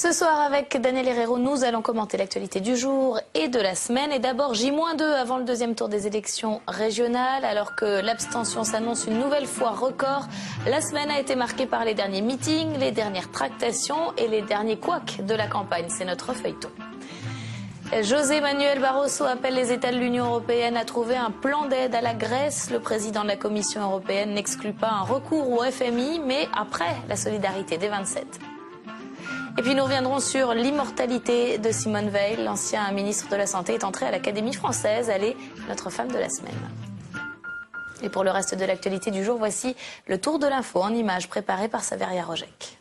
Ce soir, avec Daniel Herrero, nous allons commenter l'actualité du jour et de la semaine. Et d'abord, J-2 avant le deuxième tour des élections régionales. Alors que l'abstention s'annonce une nouvelle fois record, la semaine a été marquée par les derniers meetings, les dernières tractations et les derniers couacs de la campagne. C'est notre feuilleton. José Manuel Barroso appelle les États de l'Union européenne à trouver un plan d'aide à la Grèce. Le président de la Commission européenne n'exclut pas un recours au FMI, mais après la solidarité des 27. Et puis nous reviendrons sur l'immortalité de Simone Veil. L'ancien ministre de la Santé est entré à l'Académie française. Elle est notre femme de la semaine. Et pour le reste de l'actualité du jour, voici le tour de l'info en images préparé par Saveria Rojek.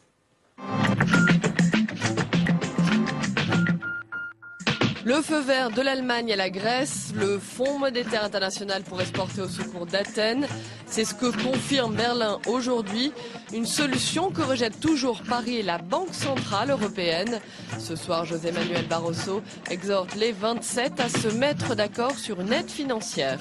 Le feu vert de l'Allemagne à la Grèce, le Fonds monétaire international pourrait se porter au secours d'Athènes. C'est ce que confirme Berlin aujourd'hui. Une solution que rejette toujours Paris et la Banque centrale européenne. Ce soir, José Manuel Barroso exhorte les 27 à se mettre d'accord sur une aide financière.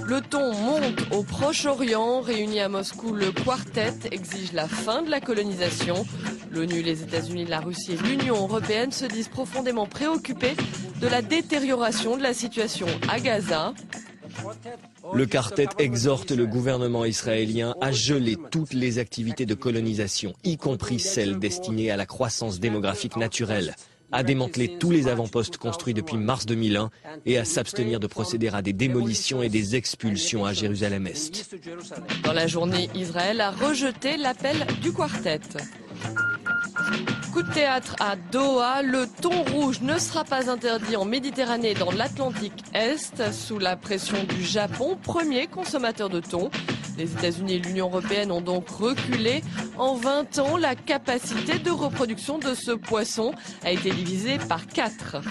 Le ton monte au Proche-Orient. Réuni à Moscou, le quartet exige la fin de la colonisation. L'ONU, les États-Unis, la Russie et l'Union européenne se disent profondément préoccupés de la détérioration de la situation à Gaza. Le quartet exhorte le gouvernement israélien à geler toutes les activités de colonisation, y compris celles destinées à la croissance démographique naturelle, à démanteler tous les avant-postes construits depuis mars 2001 et à s'abstenir de procéder à des démolitions et des expulsions à Jérusalem-Est. Dans la journée, Israël a rejeté l'appel du quartet. Coup de théâtre à Doha, le thon rouge ne sera pas interdit en Méditerranée et dans l'Atlantique Est, sous la pression du Japon, premier consommateur de thon. Les États-Unis et l'Union européenne ont donc reculé. En 20 ans, la capacité de reproduction de ce poisson a été divisée par 4.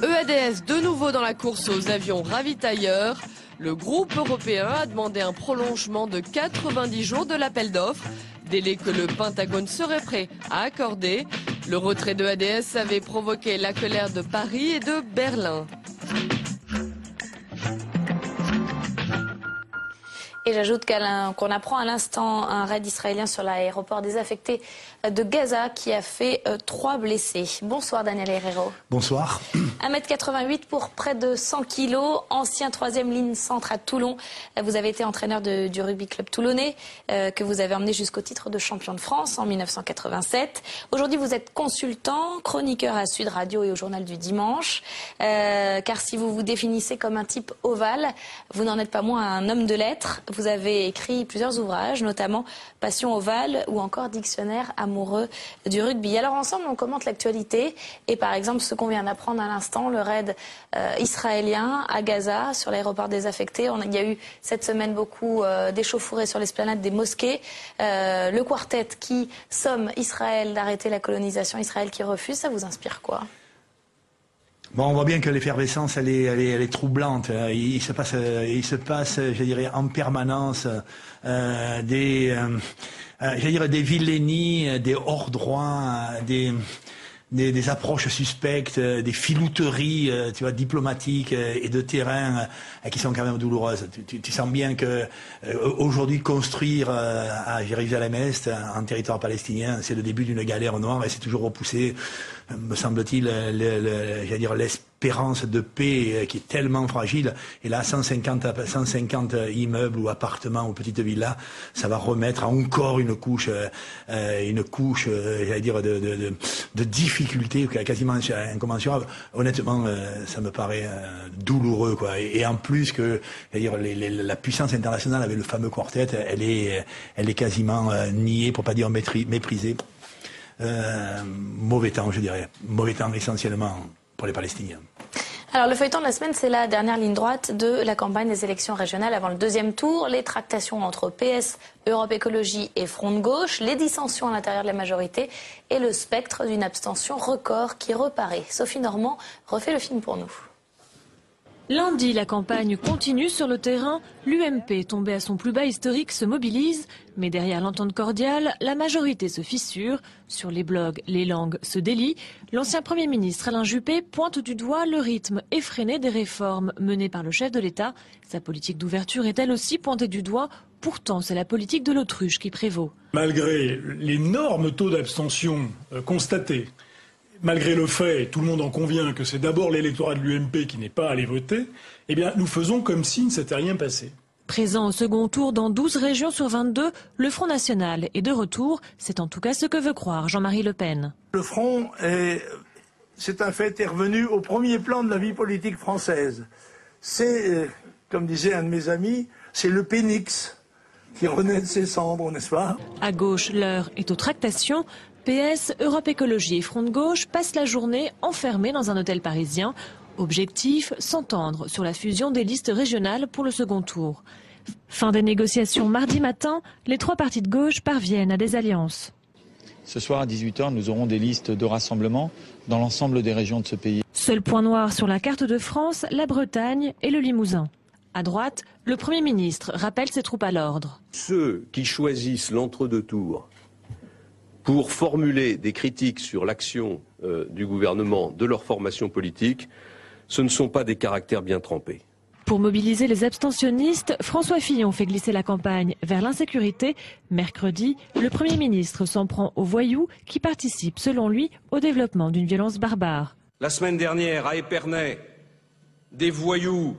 EADS de nouveau dans la course aux avions ravitailleurs. Le groupe européen a demandé un prolongement de 90 jours de l'appel d'offres, délai que le Pentagone serait prêt à accorder. Le retrait de EADS avait provoqué la colère de Paris et de Berlin. Et j'ajoute qu'on apprend à l'instant un raid israélien sur l'aéroport désaffecté de Gaza qui a fait 3 blessés. Bonsoir Daniel Herrero. Bonsoir. 1m88 pour près de 100 kilos, ancien 3e ligne centre à Toulon. Vous avez été entraîneur du rugby club toulonnais que vous avez emmené jusqu'au titre de champion de France en 1987. Aujourd'hui vous êtes consultant, chroniqueur à Sud Radio et au Journal du Dimanche. Car si vous vous définissez comme un type ovale, vous n'en êtes pas moins un homme de lettres. Vous avez écrit plusieurs ouvrages, notamment Passion ovale ou encore Dictionnaire amoureux du rugby. Alors ensemble, on commente l'actualité et par exemple ce qu'on vient d'apprendre à l'instant, le raid israélien à Gaza sur l'aéroport désaffecté. Il y a eu cette semaine beaucoup d'échauffourées sur l'esplanade des mosquées. Le quartet qui somme Israël d'arrêter la colonisation, Israël qui refuse, ça vous inspire quoi ? Bon, on voit bien que l'effervescence, elle est troublante. Il se passe, je dirais, en permanence des vilainies, des hors-droits, des approches suspectes, des filouteries, diplomatiques et de terrain qui sont quand même douloureuses. Tu sens bien que aujourd'hui construire à Jérusalem-Est, en territoire palestinien, c'est le début d'une galère noire et c'est toujours repoussé, me semble-t-il, l'espérance de paix qui est tellement fragile. Et là, 150 immeubles ou appartements ou petites villas, ça va remettre encore une couche, de difficultés quasiment incommensurable. Honnêtement, ça me paraît douloureux, quoi. Et en plus que, la puissance internationale avec le fameux quartet, elle est quasiment niée, pour pas dire méprisée. Mauvais temps, je dirais. Mauvais temps essentiellement pour les Palestiniens. Alors le feuilleton de la semaine, c'est la dernière ligne droite de la campagne des élections régionales avant le deuxième tour. Les tractations entre PS, Europe Écologie et Front de Gauche, les dissensions à l'intérieur de la majorité et le spectre d'une abstention record qui reparaît. Sophie Normand refait le film pour nous. Lundi, la campagne continue sur le terrain. L'UMP, tombée à son plus bas historique, se mobilise. Mais derrière l'entente cordiale, la majorité se fissure. Sur les blogs, les langues se délient. L'ancien Premier ministre Alain Juppé pointe du doigt le rythme effréné des réformes menées par le chef de l'État. Sa politique d'ouverture est elle aussi pointée du doigt Pourtant, c'est la politique de l'autruche qui prévaut. Malgré l'énorme taux d'abstention constaté, malgré le fait, tout le monde en convient, que c'est d'abord l'électorat de l'UMP qui n'est pas allé voter, eh bien, nous faisons comme si ne s'était rien passé. Présent au second tour dans 12 régions sur 22, le Front National est de retour. C'est en tout cas ce que veut croire Jean-Marie Le Pen. Le Front c'est un fait, est revenu au premier plan de la vie politique française. C'est, comme disait un de mes amis, c'est le Pénix qui renaît de ses cendres, n'est-ce pas? À gauche, l'heure est aux tractations. PS, Europe Écologie et Front de Gauche passent la journée enfermés dans un hôtel parisien. Objectif, s'entendre sur la fusion des listes régionales pour le second tour. Fin des négociations mardi matin, les trois partis de gauche parviennent à des alliances. Ce soir à 18 h, nous aurons des listes de rassemblement dans l'ensemble des régions de ce pays. Seul point noir sur la carte de France, la Bretagne et le Limousin. À droite, le Premier ministre rappelle ses troupes à l'ordre. Ceux qui choisissent l'entre-deux tours pour formuler des critiques sur l'action du gouvernement, de leur formation politique, ce ne sont pas des caractères bien trempés. Pour mobiliser les abstentionnistes, François Fillon fait glisser la campagne vers l'insécurité. Mercredi, le Premier ministre s'en prend aux voyous qui participent, selon lui, au développement d'une violence barbare. La semaine dernière, à Épernay, des voyous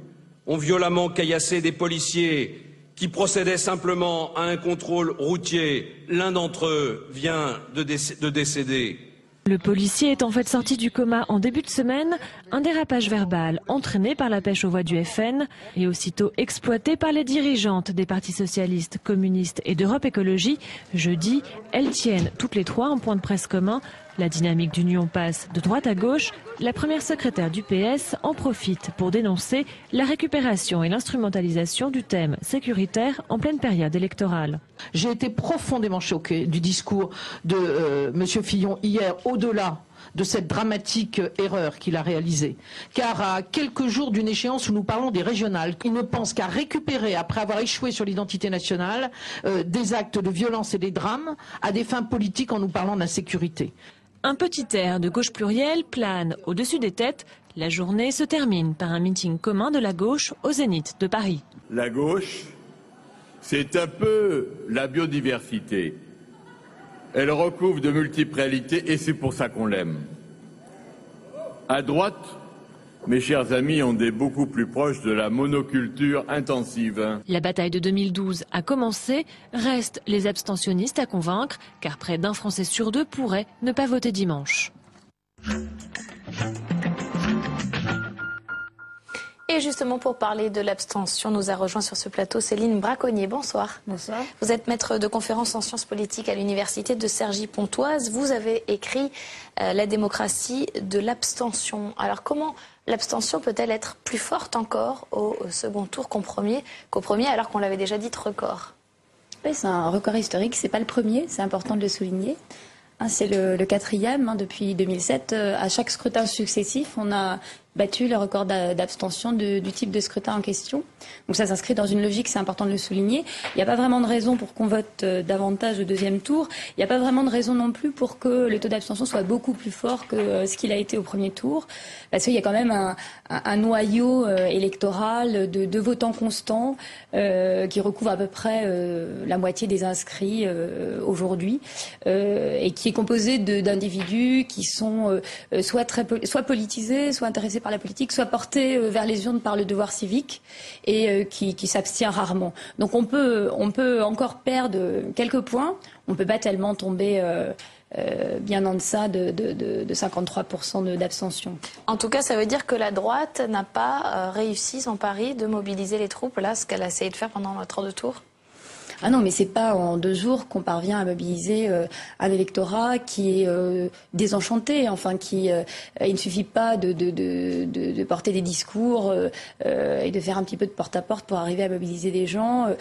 ont violemment caillassé des policiers qui procédaient simplement à un contrôle routier. L'un d'entre eux vient de décéder. Le policier est en fait sorti du coma en début de semaine, un dérapage verbal entraîné par la pêche aux voix du FN et aussitôt exploité par les dirigeantes des partis socialistes, communistes et d'Europe Écologie. Jeudi, elles tiennent toutes les trois un point de presse commun. La dynamique d'union passe de droite à gauche. La première secrétaire du PS en profite pour dénoncer la récupération et l'instrumentalisation du thème sécuritaire en pleine période électorale. J'ai été profondément choquée du discours de M. Fillon hier, au-delà de cette dramatique erreur qu'il a réalisée. Car à quelques jours d'une échéance où nous parlons des régionales, il ne pense qu'à récupérer, après avoir échoué sur l'identité nationale, des actes de violence et des drames à des fins politiques en nous parlant d'insécurité. Un petit air de gauche plurielle plane au-dessus des têtes. La journée se termine par un meeting commun de la gauche au Zénith de Paris. La gauche, c'est un peu la biodiversité. Elle recouvre de multiples réalités et c'est pour ça qu'on l'aime. À droite, mes chers amis, on est beaucoup plus proche de la monoculture intensive. La bataille de 2012 a commencé. Restent les abstentionnistes à convaincre, car près d'un Français sur deux pourrait ne pas voter dimanche. Et justement, pour parler de l'abstention, nous a rejoint sur ce plateau Céline Braconnier. Bonsoir. Bonsoir. Vous êtes maître de conférences en sciences politiques à l'université de Cergy-Pontoise. Vous avez écrit La démocratie de l'abstention. Alors comment l'abstention peut-elle être plus forte encore au second tour qu'au premier, alors qu'on l'avait déjà dit record? Oui, c'est un record historique. C'est pas le premier, c'est important de le souligner. C'est le quatrième. Depuis 2007, à chaque scrutin successif, on a battu le record d'abstention du type de scrutin en question. Donc ça s'inscrit dans une logique, c'est important de le souligner. Il n'y a pas vraiment de raison pour qu'on vote davantage au deuxième tour. Il n'y a pas vraiment de raison non plus pour que le taux d'abstention soit beaucoup plus fort que ce qu'il a été au premier tour. Parce qu'il y a quand même un noyau électoral de votants constants qui recouvre à peu près la moitié des inscrits aujourd'hui et qui est composé d'individus qui sont soit politisés, soit intéressés par la politique, soit portés vers les urnes par le devoir civique et qui s'abstient rarement. Donc on peut encore perdre quelques points, on ne peut pas tellement tomber bien en deçà de 53% d'abstention. En tout cas, ça veut dire que la droite n'a pas réussi son pari de mobiliser les troupes, là, ce qu'elle a essayé de faire pendant l'entre-deux tours. Ah non, mais c'est pas en 2 jours qu'on parvient à mobiliser un électorat qui est désenchanté. Enfin, il ne suffit pas de porter des discours et de faire un petit peu de porte-à-porte pour arriver à mobiliser des gens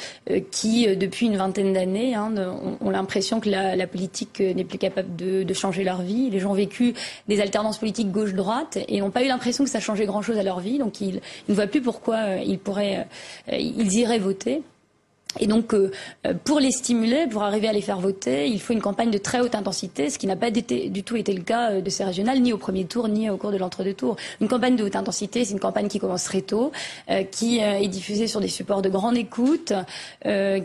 qui, depuis une vingtaine d'années, ont l'impression que la politique n'est plus capable de changer leur vie. Les gens ont vécu des alternances politiques gauche-droite et n'ont pas eu l'impression que ça changeait grand-chose à leur vie. Donc ils ne voient plus pourquoi ils iraient voter. Et donc, pour les stimuler, pour arriver à les faire voter, il faut une campagne de très haute intensité, ce qui n'a pas du tout été le cas de ces régionales, ni au premier tour, ni au cours de l'entre-deux tours. Une campagne de haute intensité, c'est une campagne qui commence très tôt, qui est diffusée sur des supports de grande écoute,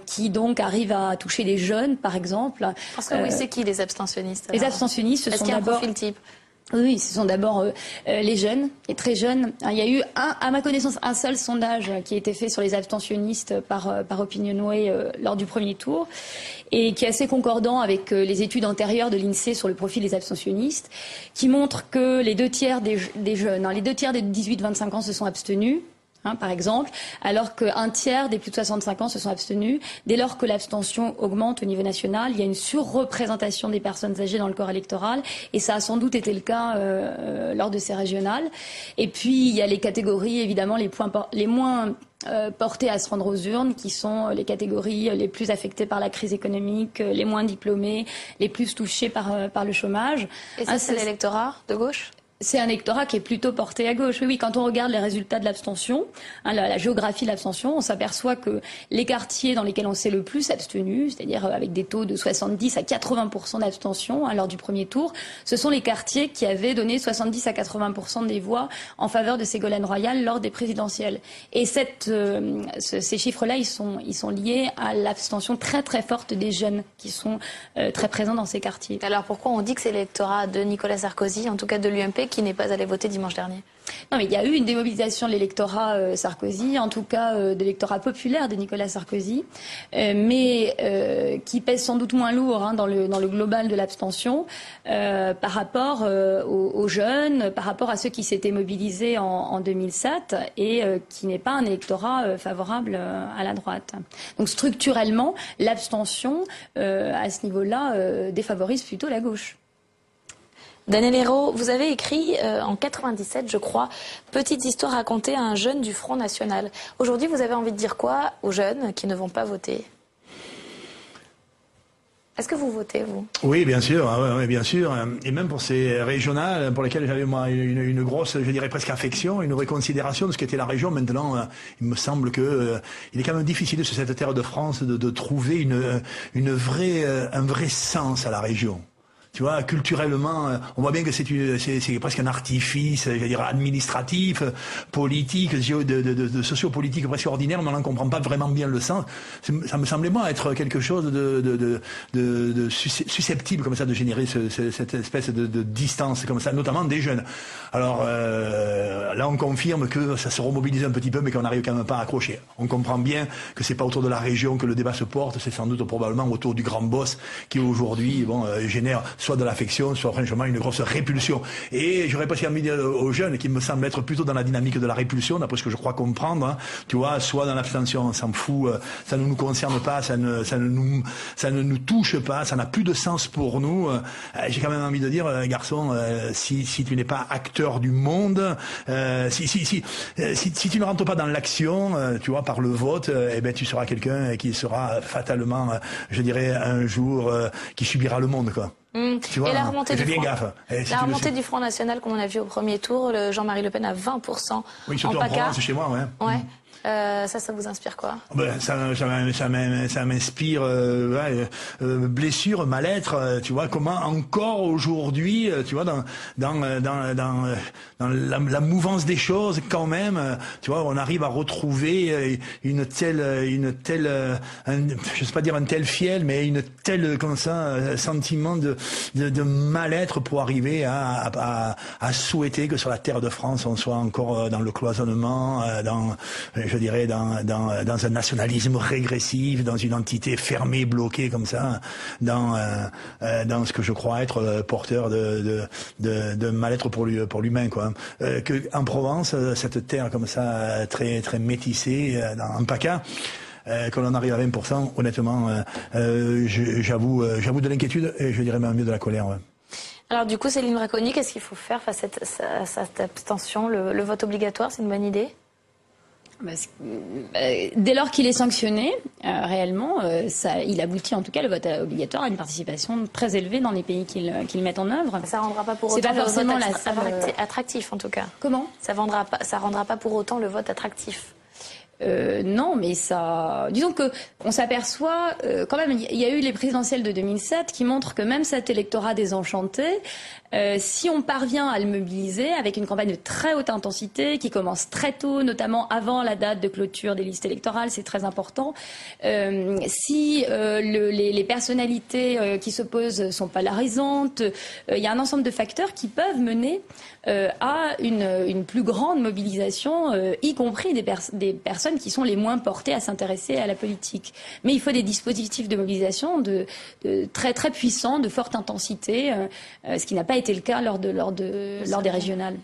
qui donc arrive à toucher les jeunes, par exemple. Parce que oui, c'est qui les abstentionnistes? Les abstentionnistes, ce sont d'abord... Est-ce qu'il y a un profil type? Oui, ce sont d'abord les jeunes, les très jeunes. Il y a eu, à ma connaissance, un seul sondage qui a été fait sur les abstentionnistes par Opinionway lors du premier tour et qui est assez concordant avec les études antérieures de l'INSEE sur le profil des abstentionnistes, qui montrent que les 2/3 des jeunes, les 2/3 des 18-25 ans se sont abstenus. Par exemple, alors qu'un tiers des plus de 65 ans se sont abstenus. Dès lors que l'abstention augmente au niveau national, il y a une surreprésentation des personnes âgées dans le corps électoral, et ça a sans doute été le cas lors de ces régionales. Et puis, il y a les catégories, évidemment, les moins portées à se rendre aux urnes, qui sont les catégories les plus affectées par la crise économique, les moins diplômés, les plus touchés par le chômage. Et ça, c'est l'électorat de gauche ? C'est un électorat qui est plutôt porté à gauche. Oui, quand on regarde les résultats de l'abstention, la géographie de l'abstention, on s'aperçoit que les quartiers dans lesquels on s'est le plus abstenu, c'est-à-dire avec des taux de 70 à 80% d'abstention lors du premier tour, ce sont les quartiers qui avaient donné 70 à 80% des voix en faveur de Ségolène Royal lors des présidentielles. Et ces chiffres-là, ils sont liés à l'abstention très très forte des jeunes qui sont très présents dans ces quartiers. Alors pourquoi on dit que c'est l'électorat de Nicolas Sarkozy, en tout cas de l'UMP, qui n'est pas allé voter dimanche dernier? Non, mais il y a eu une démobilisation de l'électorat Sarkozy, en tout cas de l'électorat populaire de Nicolas Sarkozy, mais qui pèse sans doute moins lourd dans le global de l'abstention par rapport aux jeunes, par rapport à ceux qui s'étaient mobilisés en 2007 et qui n'est pas un électorat favorable à la droite. Donc structurellement, l'abstention à ce niveau-là défavorise plutôt la gauche. Daniel Hérault, vous avez écrit en 97, je crois, Petite histoire racontée à un jeune du Front National. Aujourd'hui, vous avez envie de dire quoi aux jeunes qui ne vont pas voter? Est-ce que vous votez, vous? Oui, bien sûr, oui, bien sûr. Et même pour ces régionales pour lesquelles j'avais moi une grosse, je dirais presque affection, une reconsidération de ce qu'était la région. Maintenant, il me semble que il est quand même difficile sur cette terre de France de trouver un vrai sens à la région. Tu vois, culturellement, on voit bien que c'est presque un artifice, je veux dire, administratif, politique, de sociopolitique presque ordinaire, mais on n'en comprend pas vraiment bien le sens. Ça me semblait moi être quelque chose de susceptible comme ça de générer cette espèce de distance comme ça, notamment des jeunes. Alors là, on confirme que ça se remobilise un petit peu, mais qu'on n'arrive quand même pas à accrocher. On comprend bien que c'est pas autour de la région que le débat se porte, c'est sans doute probablement autour du grand boss qui aujourd'hui, génère soit de l'affection, soit franchement une grosse répulsion. Et j'aurais pas envie de dire aux jeunes qui me semblent être plutôt dans la dynamique de la répulsion, d'après ce que je crois comprendre, tu vois, soit dans l'abstention, on s'en fout, ça ne nous concerne pas, ça ne nous touche pas, ça n'a plus de sens pour nous. J'ai quand même envie de dire, garçon, si tu n'es pas acteur du monde, si tu ne rentres pas dans l'action, tu vois, par le vote, eh ben tu seras quelqu'un qui sera fatalement, je dirais, un jour, qui subira le monde, quoi. Tu vois, et la remontée, du Front National, comme on a vu au premier tour, Jean-Marie Le Pen à 20% oui, surtout en PACA. Provence, chez moi, ouais. Ça vous inspire quoi? Ça m'inspire blessure, mal-être. Tu vois comment encore aujourd'hui, tu vois, dans la mouvance des choses, quand même, tu vois, on arrive à retrouver une telle, je sais pas dire un tel fiel, mais une telle comme ça sentiment de mal-être pour arriver à souhaiter que sur la terre de France on soit encore dans le cloisonnement, je dirais dans un nationalisme régressif, dans une entité fermée, bloquée comme ça, dans ce que je crois être porteur de mal-être pour l'humain, quoi. Que en Provence, cette terre comme ça très très métissée, en PACA, quand on arrive à 20%, honnêtement, j'avoue de l'inquiétude et je dirais même mieux de la colère. Ouais. Alors du coup, Céline Braconi, qu'est-ce qu'il faut faire face à cette abstention? Le vote obligatoire, c'est une bonne idée? Dès lors qu'il est sanctionné, réellement, il aboutit en tout cas le vote obligatoire à une participation très élevée dans les pays qu'il met en œuvre. Ça rendra pas pour autant le vote attractif en tout cas. Comment? Ça rendra pas pour autant le vote attractif. Non, mais ça... Disons que on s'aperçoit quand même, il y a eu les présidentielles de 2007 qui montrent que même cet électorat désenchanté, si on parvient à le mobiliser avec une campagne de très haute intensité qui commence très tôt, notamment avant la date de clôture des listes électorales, c'est très important. Si les personnalités qui s'opposent sont polarisantes, il y a un ensemble de facteurs qui peuvent mener à une plus grande mobilisation, y compris des personnes qui sont les moins portées à s'intéresser à la politique. Mais il faut des dispositifs de mobilisation très très puissants, de forte intensité, ce qui n'a pas été le cas lors des régionales.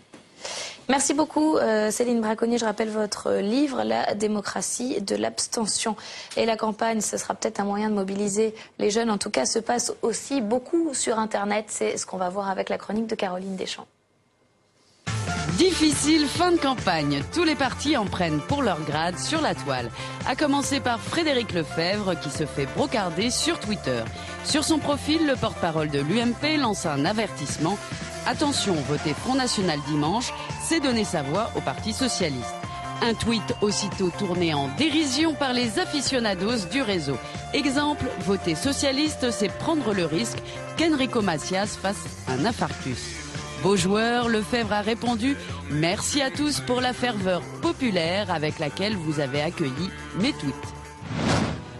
Merci beaucoup Céline Braconnier. Je rappelle votre livre, La démocratie de l'abstention. Et la campagne, ce sera peut-être un moyen de mobiliser les jeunes. En tout cas, se passe aussi beaucoup sur Internet. C'est ce qu'on va voir avec la chronique de Caroline Deschamps. Difficile fin de campagne. Tous les partis en prennent pour leur grade sur la toile. À commencer par Frédéric Lefebvre qui se fait brocarder sur Twitter. Sur son profil, le porte-parole de l'UMP lance un avertissement. Attention, voter Front National dimanche, c'est donner sa voix au Parti Socialiste. Un tweet aussitôt tourné en dérision par les aficionados du réseau. Exemple, voter socialiste, c'est prendre le risque qu'Enrico Macias fasse un infarctus. Beau joueur, Lefebvre a répondu « Merci à tous pour la ferveur populaire avec laquelle vous avez accueilli mes tweets ».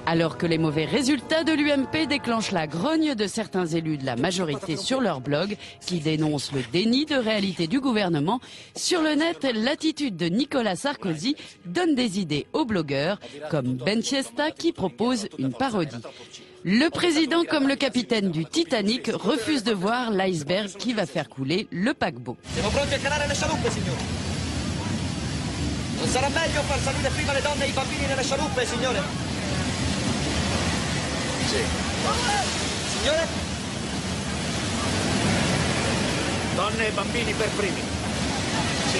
Alors que les mauvais résultats de l'UMP déclenchent la grogne de certains élus de la majorité sur leur blog, qui dénoncent le déni de réalité du gouvernement, sur le net, l'attitude de Nicolas Sarkozy donne des idées aux blogueurs, comme Ben Chiesta qui propose une parodie. Le président, comme le capitaine du Titanic, refuse de voir l'iceberg qui va faire couler le paquebot. Siamo pronti a calare le scialuppe, signore. Non sarà meglio far salire prima le donne e i bambini nelle scialuppe, signore? Sì. Signore? Donne e bambini per primi. Sì.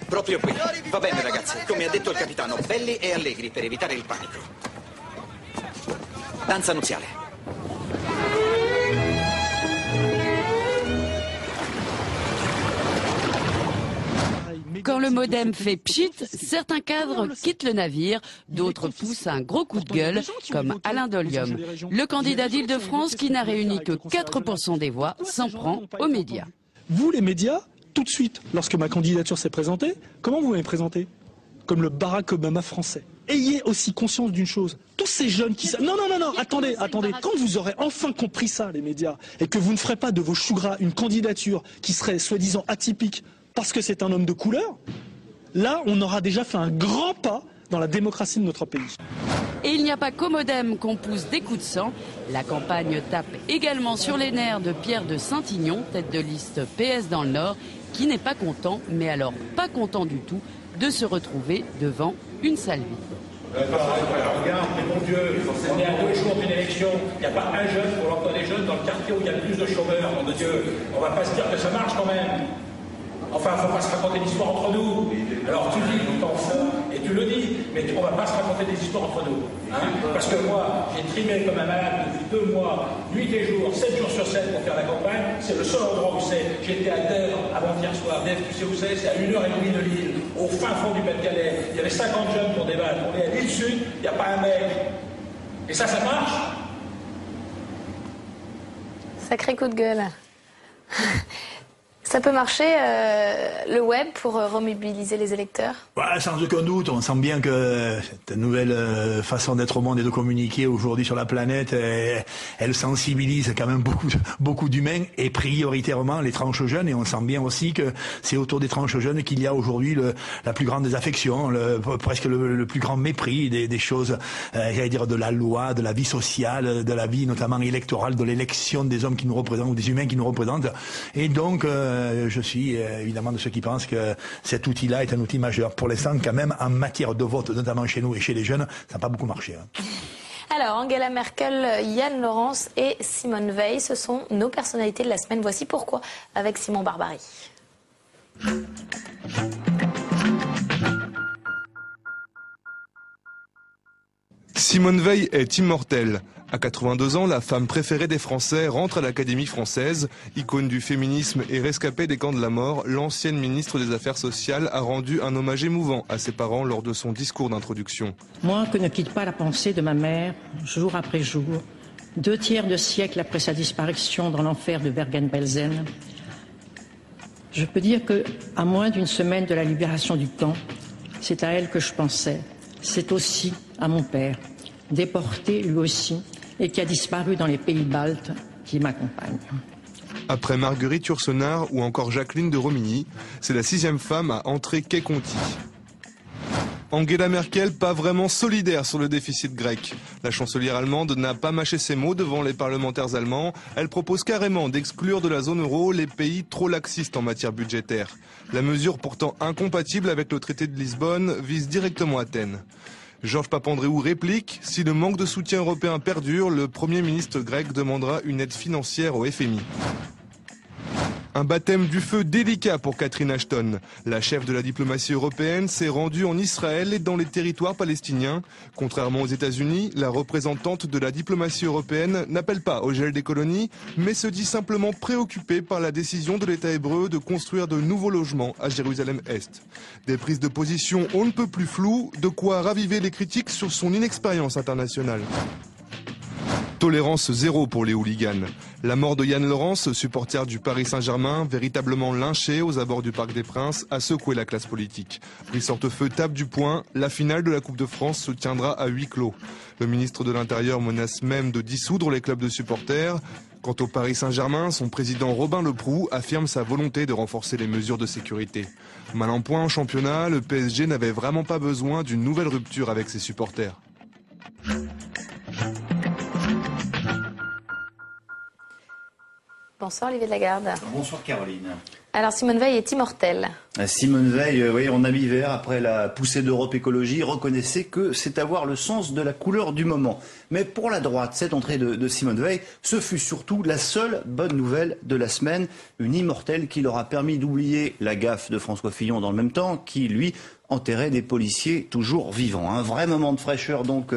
Proprio qui. Va bene, ragazzi. Come ha detto il capitano, belli e allegri per evitare il panico. Danza nuziale. Quand le modem fait pchit, certains cadres quittent le navire, d'autres poussent un gros coup de gueule, comme Alain Dolium. Le candidat d'Île-de-France, qui n'a réuni que 4% des voix, s'en prend aux médias. Vous, les médias, tout de suite, lorsque ma candidature s'est présentée, comment vous m'avez présenté? Comme le Barack Obama français. Ayez aussi conscience d'une chose. Tous ces jeunes qui... Non, attendez. Quand vous aurez enfin compris ça, les médias, et que vous ne ferez pas de vos choux gras une candidature qui serait soi-disant atypique parce que c'est un homme de couleur, là, on aura déjà fait un grand pas dans la démocratie de notre pays. Et il n'y a pas qu'au modem qu'on pousse des coups de sang. La campagne tape également sur les nerfs de Pierre de Saint-Ignon, tête de liste PS dans le Nord, qui n'est pas content, mais alors pas content du tout, de se retrouver devant une salve. Regarde, mais mon Dieu, on est à 2 jours d'une élection, il n'y a pas un jeune pour l'emploi des jeunes dans le quartier où il y a le plus de chômeurs, mon Dieu, on ne va pas se dire que ça marche quand même. Enfin, il ne faut pas se raconter d'histoires entre nous. Alors tu dis, tu t'en fous, et tu le dis, mais on ne va pas se raconter des histoires entre nous. Hein, parce que moi, j'ai trimé comme un malade depuis 2 mois, nuit et jour, 7 jours sur 7 pour faire la campagne. C'est le seul endroit où c'est. J'étais à Terre avant-hier soir. Dave, tu sais où c'est? C'est à 1h30 de Lille, au fin fond du Pas-de-Calais. Il y avait 50 jeunes pour débattre. On est à l'île Sud, il n'y a pas un mec. Et ça marche? Sacré coup de gueule. Ça peut marcher, le web, pour remobiliser les électeurs? Sans aucun doute. On sent bien que cette nouvelle façon d'être au monde et de communiquer aujourd'hui sur la planète, elle sensibilise quand même beaucoup d'humains, et prioritairement les tranches jeunes. Et on sent bien aussi que c'est autour des tranches jeunes qu'il y a aujourd'hui la plus grande désaffection, presque le plus grand mépris des choses, j'allais dire, de la loi, de la vie sociale, de la vie notamment électorale, de l'élection des hommes qui nous représentent ou des humains qui nous représentent. Et donc, je suis évidemment de ceux qui pensent que cet outil-là est un outil majeur. Pour l'instant, quand même, en matière de vote, notamment chez nous et chez les jeunes, ça n'a pas beaucoup marché. Alors, Angela Merkel, Yann Laurence et Simone Veil, ce sont nos personnalités de la semaine. Voici pourquoi, avec Simon Barbary. Simone Veil est immortelle. À 82 ans, la femme préférée des Français rentre à l'Académie française. Icône du féminisme et rescapée des camps de la mort, l'ancienne ministre des Affaires sociales a rendu un hommage émouvant à ses parents lors de son discours d'introduction. Moi que ne quitte pas la pensée de ma mère, jour après jour, 2 tiers de siècle après sa disparition dans l'enfer de Bergen-Belsen, je peux dire que, à moins d'une semaine de la libération du camp, c'est à elle que je pensais. C'est aussi à mon père, déporté lui aussi, et qui a disparu dans les pays baltes, qui m'accompagne. Après Marguerite Yourcenar ou encore Jacqueline de Romilly, c'est la 6e femme à entrer Quai Conti. Angela Merkel, pas vraiment solidaire sur le déficit grec. La chancelière allemande n'a pas mâché ses mots devant les parlementaires allemands. Elle propose carrément d'exclure de la zone euro les pays trop laxistes en matière budgétaire. La mesure, pourtant incompatible avec le traité de Lisbonne, vise directement Athènes. Georges Papandréou réplique, si le manque de soutien européen perdure, le Premier ministre grec demandera une aide financière au FMI. Un baptême du feu délicat pour Catherine Ashton. La chef de la diplomatie européenne s'est rendue en Israël et dans les territoires palestiniens. Contrairement aux États-Unis, la représentante de la diplomatie européenne n'appelle pas au gel des colonies, mais se dit simplement préoccupée par la décision de l'État hébreu de construire de nouveaux logements à Jérusalem-Est. Des prises de position on ne peut plus floues, de quoi raviver les critiques sur son inexpérience internationale. Tolérance zéro pour les hooligans. La mort de Yann Laurence, supporter du Paris Saint-Germain, véritablement lynché aux abords du Parc des Princes, a secoué la classe politique. Brice-Hortefeux tape du poing, la finale de la Coupe de France se tiendra à huis clos. Le ministre de l'Intérieur menace même de dissoudre les clubs de supporters. Quant au Paris Saint-Germain, son président Robin Leproux affirme sa volonté de renforcer les mesures de sécurité. Mal en point en championnat, le PSG n'avait vraiment pas besoin d'une nouvelle rupture avec ses supporters. Bonsoir Olivier de Lagarde. Bonsoir Caroline. Alors Simone Veil est immortelle. Simone Veil, oui, en ami-vert, après la poussée d'Europe Écologie, reconnaissait que c'est avoir le sens de la couleur du moment. Mais pour la droite, cette entrée de Simone Veil, ce fut surtout la seule bonne nouvelle de la semaine. Une immortelle qui leur a permis d'oublier la gaffe de François Fillon dans le même temps, qui, lui, enterrait des policiers toujours vivants. Un vrai moment de fraîcheur donc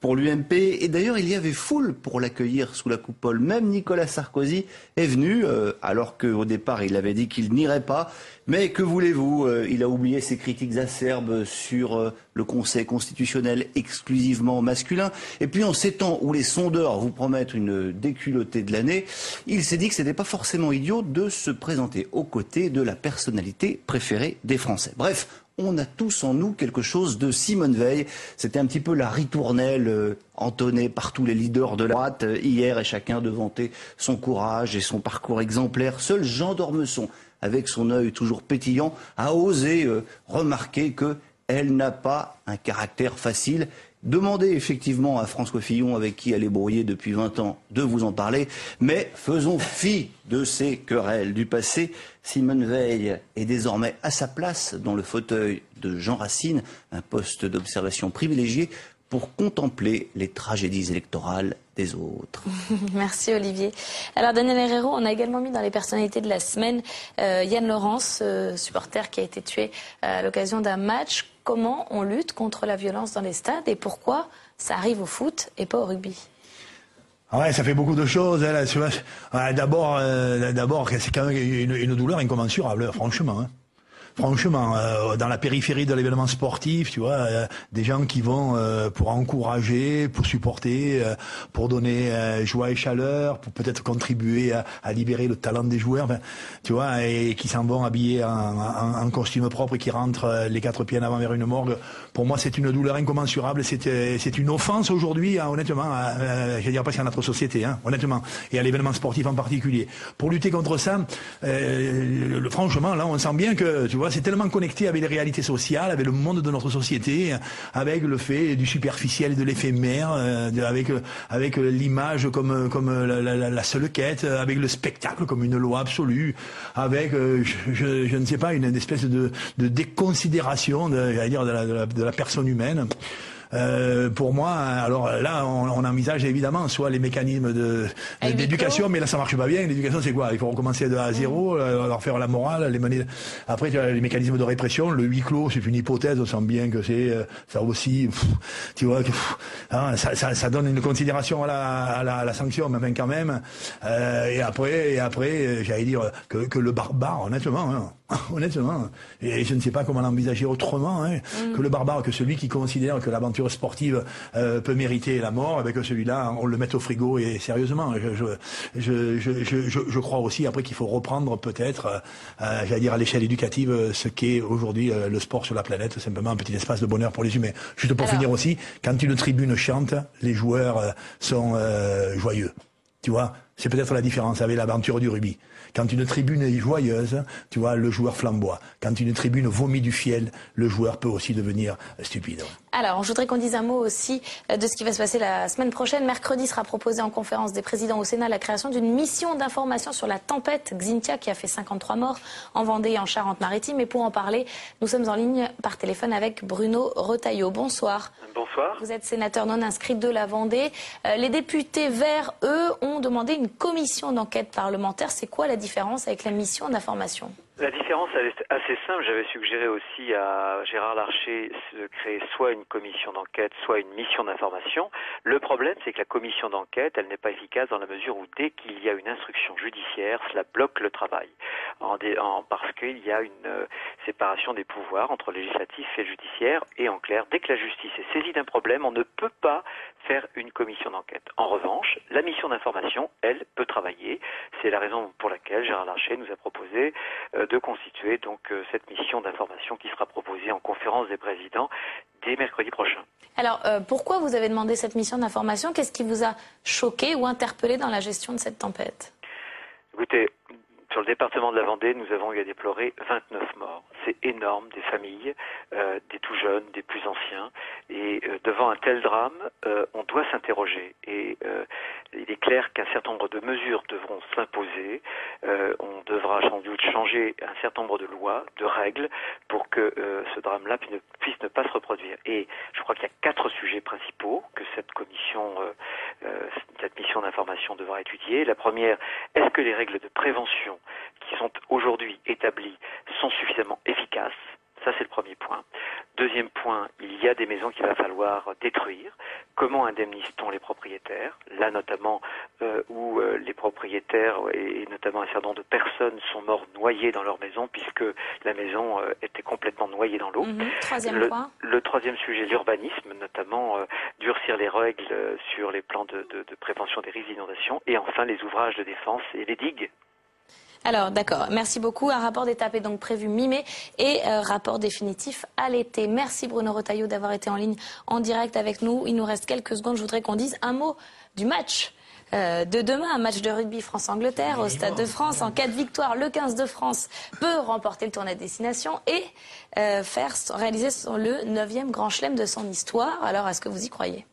pour l'UMP. Et d'ailleurs, il y avait foule pour l'accueillir sous la coupole. Même Nicolas Sarkozy est venu, alors qu'au départ, il avait dit qu'il n'irait pas. Mais que voulez-vous, il a oublié ses critiques acerbes sur le Conseil constitutionnel exclusivement masculin. Et puis en ces temps où les sondeurs vous promettent une déculottée de l'année, il s'est dit que ce n'était pas forcément idiot de se présenter aux côtés de la personnalité préférée des Français. Bref, on a tous en nous quelque chose de Simone Veil. C'était un petit peu la ritournelle entonnée par tous les leaders de la droite hier, et chacun de vanter son courage et son parcours exemplaire. Seul Jean d'Ormesson, avec son œil toujours pétillant, a osé remarquer qu'elle n'a pas un caractère facile. Demandez effectivement à François Fillon, avec qui elle est brouillée depuis 20 ans, de vous en parler. Mais faisons fi de ces querelles du passé. Simone Veil est désormais à sa place dans le fauteuil de Jean Racine, un poste d'observation privilégié pour contempler les tragédies électorales des autres. Merci Olivier. Alors Daniel Herrero, on a également mis dans les personnalités de la semaine Yann Laurence, supporter qui a été tué à l'occasion d'un match. Comment on lutte contre la violence dans les stades et pourquoi ça arrive au foot et pas au rugby? Ah ouais, ça fait beaucoup de choses. Hein, là, d'abord, c'est quand même une douleur incommensurable, franchement. Hein. Franchement, dans la périphérie de l'événement sportif, tu vois, des gens qui vont pour encourager, pour supporter, pour donner joie et chaleur, pour peut-être contribuer à libérer le talent des joueurs, enfin, tu vois, et qui s'en vont habillés en costume propre et qui rentrent les 4 pieds en avant vers une morgue. Pour moi, c'est une douleur incommensurable. C'est une offense aujourd'hui, hein, honnêtement, je veux dire presque à notre société, hein, honnêtement, et à l'événement sportif en particulier. Pour lutter contre ça, franchement, là, on sent bien que, tu vois, c'est tellement connecté avec les réalités sociales, avec le monde de notre société, avec le fait du superficiel et de l'éphémère, avec l'image comme la seule quête, avec le spectacle comme une loi absolue, avec, je ne sais pas, une espèce de déconsidération de la personne humaine. Pour moi, alors là, on envisage évidemment soit les mécanismes d'éducation, mais là, ça marche pas bien. L'éducation, c'est quoi? Il faut recommencer de A à zéro, leur faire la morale, les mener. Après, tu as les mécanismes de répression. Le huis clos, c'est une hypothèse. On sent bien que c'est ça aussi. Tu vois, ça donne une considération à la sanction, mais quand même. Et après, j'allais dire que le barbare, honnêtement, et je ne sais pas comment l'envisager autrement, que le barbare, que celui qui considère que l'aventure sportive peut mériter la mort, avec celui-là, on le met au frigo. Et sérieusement, je crois aussi après qu'il faut reprendre peut-être, j'allais dire à l'échelle éducative, ce qu'est aujourd'hui le sport sur la planète, simplement un petit espace de bonheur pour les humains. Juste pour finir aussi, quand une tribune chante, les joueurs sont joyeux. Tu vois, c'est peut-être la différence avec l'aventure du rugby. Quand une tribune est joyeuse, tu vois, le joueur flamboie. Quand une tribune vomit du fiel, le joueur peut aussi devenir stupide. Alors, je voudrais qu'on dise un mot aussi de ce qui va se passer la semaine prochaine. Mercredi sera proposé en conférence des présidents au Sénat la création d'une mission d'information sur la tempête Xynthia qui a fait 53 morts en Vendée et en Charente-Maritime. Et pour en parler, nous sommes en ligne par téléphone avec Bruno Retailleau. Bonsoir. Bonsoir. Vous êtes sénateur non inscrit de la Vendée. Les députés Verts, eux, ont demandé une commission d'enquête parlementaire. C'est quoi la différence avec la mission d'information ? La différence, elle est assez simple. J'avais suggéré aussi à Gérard Larcher de créer soit une commission d'enquête, soit une mission d'information. Le problème, c'est que la commission d'enquête, elle n'est pas efficace dans la mesure où dès qu'il y a une instruction judiciaire, cela bloque le travail. Parce qu'il y a une séparation des pouvoirs entre le législatif et le judiciaire. Et en clair, dès que la justice est saisie d'un problème, on ne peut pas faire une commission d'enquête. En revanche, la mission d'information, elle, peut travailler. C'est la raison pour laquelle Gérard Larcher nous a proposé de constituer donc cette mission d'information qui sera proposée en conférence des présidents dès mercredi prochain. Alors, pourquoi vous avez demandé cette mission d'information? Qu'est-ce qui vous a choqué ou interpellé dans la gestion de cette tempête? Écoutez, sur le département de la Vendée, nous avons eu à déplorer 29 morts. C'est énorme, des familles, des tout jeunes, des plus anciens. Et devant un tel drame, on doit s'interroger. Et il est clair qu'un certain nombre de mesures devront s'imposer. On devra sans doute changer un certain nombre de lois, de règles, pour que ce drame-là puisse ne pas se reproduire. Et je crois qu'il y a 4 sujets principaux que cette mission d'information devra étudier. La première, est-ce que les règles de prévention qui sont aujourd'hui établies sont suffisamment efficaces? Ça, c'est le premier point. Deuxième point, il y a des maisons qu'il va falloir détruire. Comment indemnise-t-on les propriétaires? Là, notamment, où les propriétaires et notamment un certain nombre de personnes sont morts noyés dans leur maison puisque la maison était complètement noyée dans l'eau. Troisième point. Le troisième sujet, l'urbanisme, notamment durcir les règles sur les plans de prévention des risques d'inondation. Et enfin, les ouvrages de défense et les digues. Alors, d'accord. Merci beaucoup. Un rapport d'étape est donc prévu mi-mai et rapport définitif à l'été. Merci Bruno Retailleau d'avoir été en ligne en direct avec nous. Il nous reste quelques secondes. Je voudrais qu'on dise un mot du match de demain, un match de rugby France-Angleterre au Stade de France. En cas de victoire, le 15 de France peut remporter le tournoi de destination et réaliser le 9e Grand Chelem de son histoire. Alors, est-ce que vous y croyez ?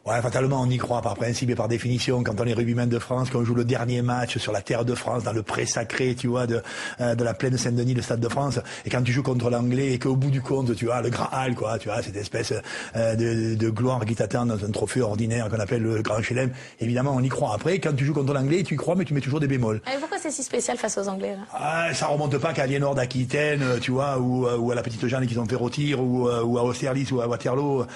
Ouais, fatalement, on y croit par principe et par définition. Quand on est rugbyman de France, qu'on joue le dernier match sur la terre de France, dans le pré sacré, tu vois, de la plaine Saint-Denis, le Stade de France, et quand tu joues contre l'Anglais et qu'au bout du compte, tu as le Graal, quoi, tu vois, cette espèce de gloire qui t'attend dans un trophée ordinaire qu'on appelle le Grand Chelem, évidemment, on y croit. Après, quand tu joues contre l'Anglais, tu y crois, mais tu mets toujours des bémols. Et pourquoi c'est si spécial face aux Anglais, là? Ça remonte pas qu'à Aliénor d'Aquitaine, tu vois, ou à la Petite Jeanne qu'ils ont fait rôtir, ou à Austerlitz, ou à Waterloo,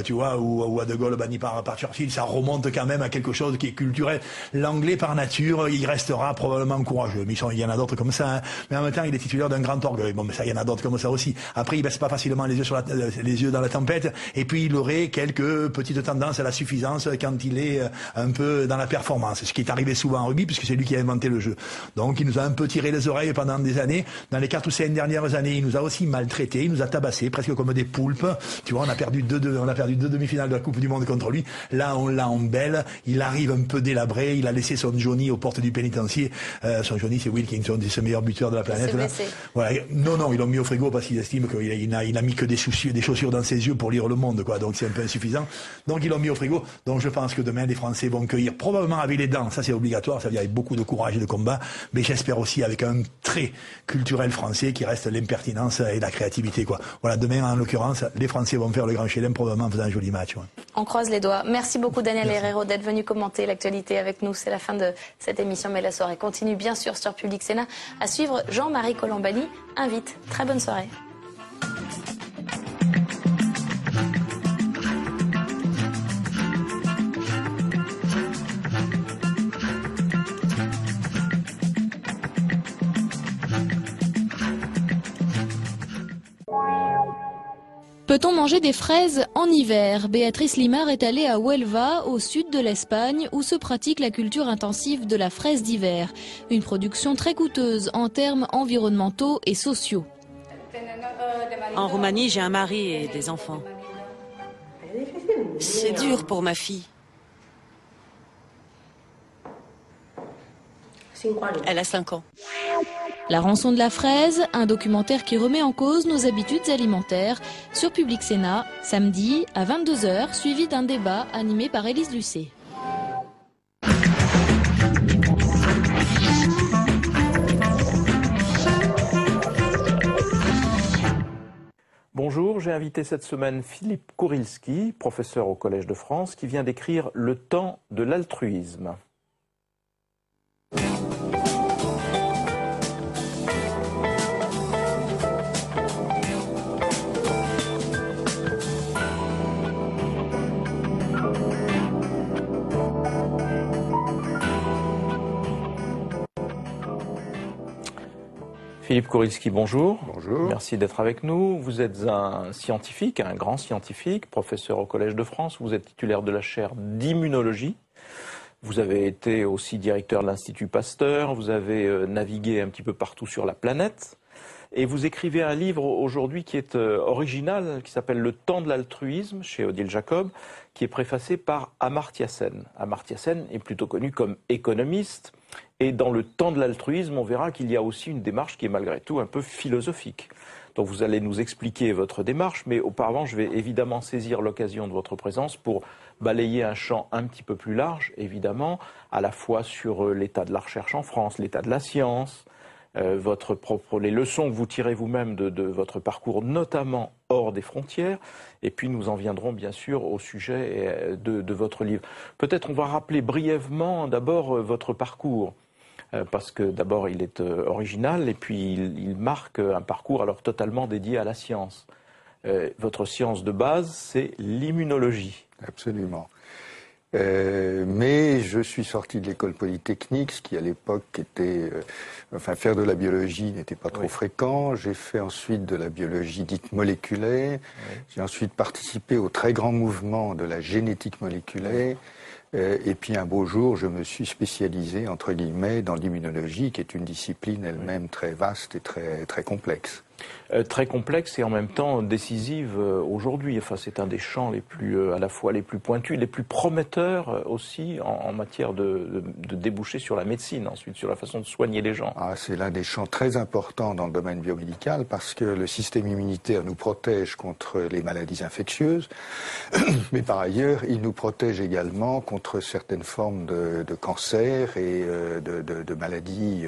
tu vois, ou à De Gaulle banni par Churchill. Ça remonte quand même à quelque chose qui est culturel. L'anglais, par nature, il restera probablement courageux. Mais il y en a d'autres comme ça, hein. Mais en même temps, il est titulaire d'un grand orgueil. Bon, mais ça, il y en a d'autres comme ça aussi. Après, il baisse pas facilement les yeux dans la tempête. Et puis, il aurait quelques petites tendances à la suffisance quand il est un peu dans la performance. Ce qui est arrivé souvent en rugby, puisque c'est lui qui a inventé le jeu. Donc, il nous a un peu tiré les oreilles pendant des années. Dans les 4 ou 5 dernières années, il nous a aussi maltraités. Il nous a tabassés, presque comme des poulpes. Tu vois, on a perdu deux demi-finales de la Coupe du Monde contre contre lui. Là, on l'a en belle. Il arrive un peu délabré. Il a laissé son Johnny aux portes du pénitencier. Son Johnny, c'est Wilkinson, c'est le meilleur buteur de la planète. Là. Voilà. Non, ils l'ont mis au frigo parce qu'ils estiment qu'il n'a mis que des chaussures dans ses yeux pour lire le monde, quoi. Donc c'est un peu insuffisant. Donc ils l'ont mis au frigo. Donc je pense que demain, les Français vont cueillir probablement avec les dents. Ça, c'est obligatoire. Ça veut dire avec beaucoup de courage et de combat. Mais j'espère aussi avec un trait culturel français qui reste l'impertinence et la créativité, quoi. Voilà, demain, en l'occurrence, les Français vont faire le grand chelem probablement en faisant un joli match. Ouais. On croise les doigts. Merci beaucoup Daniel Herrero d'être venu commenter l'actualité avec nous. C'est la fin de cette émission, mais la soirée continue bien sûr sur Public Sénat. À suivre, Jean-Marie Colombani invite. Très bonne soirée. Peut-on manger des fraises en hiver? Béatrice Limar est allée à Huelva, au sud de l'Espagne, où se pratique la culture intensive de la fraise d'hiver. Une production très coûteuse en termes environnementaux et sociaux. En Roumanie, j'ai un mari et des enfants. C'est dur pour ma fille. Elle a 5 ans. La rançon de la fraise, un documentaire qui remet en cause nos habitudes alimentaires, sur Public Sénat, samedi à 22 h, suivi d'un débat animé par Élise Lucet. Bonjour, j'ai invité cette semaine Philippe Kourilski, professeur au Collège de France, qui vient d'écrire « Le temps de l'altruisme ». Philippe Kourilski, bonjour. Bonjour. Merci d'être avec nous. Vous êtes un scientifique, un grand scientifique, professeur au Collège de France. Vous êtes titulaire de la chaire d'immunologie. Vous avez été aussi directeur de l'Institut Pasteur. Vous avez navigué un petit peu partout sur la planète. Et vous écrivez un livre aujourd'hui qui est original, qui s'appelle « Le temps de l'altruisme » chez Odile Jacob, qui est préfacé par Amartya Sen. Amartya Sen est plutôt connu comme économiste. Et dans le temps de l'altruisme, on verra qu'il y a aussi une démarche qui est malgré tout un peu philosophique. Donc vous allez nous expliquer votre démarche, mais auparavant, je vais évidemment saisir l'occasion de votre présence pour balayer un champ un petit peu plus large, évidemment, à la fois sur l'état de la recherche en France, l'état de la science, les leçons que vous tirez vous-même de votre parcours, notamment hors des frontières, et puis nous en viendrons bien sûr au sujet de votre livre. Peut-être on va rappeler brièvement d'abord votre parcours, parce que d'abord il est original, et puis il marque un parcours alors totalement dédié à la science. Votre science de base, c'est l'immunologie. Absolument. Mais je suis sorti de l'école polytechnique, ce qui à l'époque était... faire de la biologie n'était pas trop fréquent. J'ai fait ensuite de la biologie dite moléculaire. Oui. J'ai ensuite participé au très grand mouvement de la génétique moléculaire. Et puis un beau jour, je me suis spécialisé, entre guillemets, dans l'immunologie, qui est une discipline elle-même très vaste et très complexe. Très complexe et en même temps décisive aujourd'hui. Enfin, c'est un des champs les plus, à la fois les plus pointus, les plus prometteurs aussi en matière de déboucher sur la médecine, ensuite sur la façon de soigner les gens. Ah, c'est l'un des champs très importants dans le domaine biomédical parce que le système immunitaire nous protège contre les maladies infectieuses, mais par ailleurs, il nous protège également contre certaines formes de cancer et de maladies